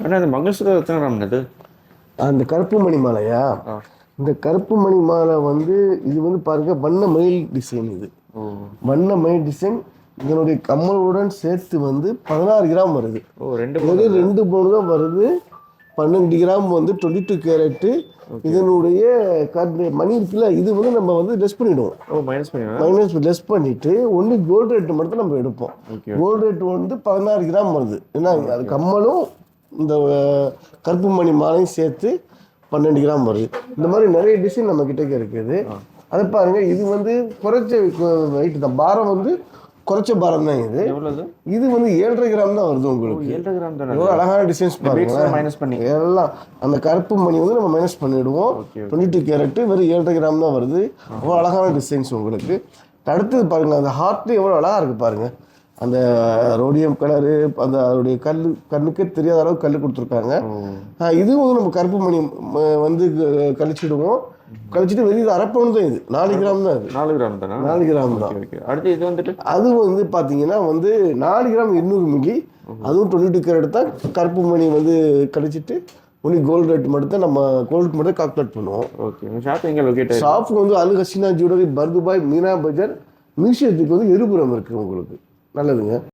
ஆனால் அந்த மங்கள்சூத்திரம் எத்தனை கிராம் இது? அந்த கருப்பு மணி மாலையா? இந்த கருப்பு மணி மாலை வந்து இது வந்து பாருங்க வண்ண மயில் டிசைன். இது வண்ண மயில் டிசைன். இதனுடைய கம்மலுடன் சேர்த்து வந்து 16 கிராம் வருது. ரெண்டு பவுன் தான் வருது. 12 கிராம் வந்து 22 கேரட்டு. இதனுடைய மணி இருக்குல்ல, இது வந்து நம்ம வந்து லெஸ் பண்ணிவிடுவோம். மைனஸ் லெஸ் பண்ணிவிட்டு ஒன்லி கோல்டு ரேட்டு மட்டும் நம்ம எடுப்போம். கோல்டு ரேட்டு வந்து 16 கிராம் வருது. ஏன்னா அது கம்மலும் இந்த கருப்பு மணி மாலையும் சேர்த்து 12 கிராம் வருது. இந்த மாதிரி நிறைய டிசைன் நம்ம கிட்டே இருக்குது. அதை பாருங்க, இது வந்து குறைச்ச வெயிட் தான். பாரம் வந்து குறைச்ச பாரம் தான். இது வந்து 7.5 கிராம் தான் வருது உங்களுக்கு. 7.5 கிராம் தான். எவ்வளோ அழகான டிசைன்ஸ் பாருங்க. மைனஸ் பண்ணி எல்லாம் அந்த கருப்பு மணி வந்து நம்ம மைனஸ் பண்ணிவிடுவோம். 22 கேரட்டு வெறும் 7.5 கிராம் தான் வருது. அவ்வளோ அழகான டிசைன்ஸ் உங்களுக்கு. அடுத்தது பாருங்க, அந்த ஹார்ட்ல எவ்வளோ அழகாக இருக்குது பாருங்க. அந்த ரோடியம் கலரு, அந்த அதோடைய கண்ணுக்கே தெரியாத அளவுக்கு கல் கொடுத்துருக்காங்க. இதுவும் வந்து நம்ம கருப்பு மணி வந்து கழிச்சிடுவோம். கழிச்சிட்டு வெளியே அரைப்பவன் தான். இது 4 கிராம் தான். அது 4 கிராம் தானே? 4 கிராம் தான். அடுத்து இது வந்துட்டு அது வந்து பார்த்தீங்கன்னா வந்து 4 கிராம் 200 மில்லி. அதுவும் 22 கேரட் தான். கருப்பு மணி வந்து கழிச்சிட்டு ஒன்லி கோல்டு ரேட் மட்டும் தான் நம்ம கோல்டுக்கு மட்டும் கால்குலேட் பண்ணுவோம். ஷாப் வந்து அல் ஹசீனா ஜுவல்லரி, பர்துபாய், மீனா பஜார், மியூசியத்துக்கு வந்து இருபுறம் இருக்குது உங்களுக்கு. நல்லதுங்க.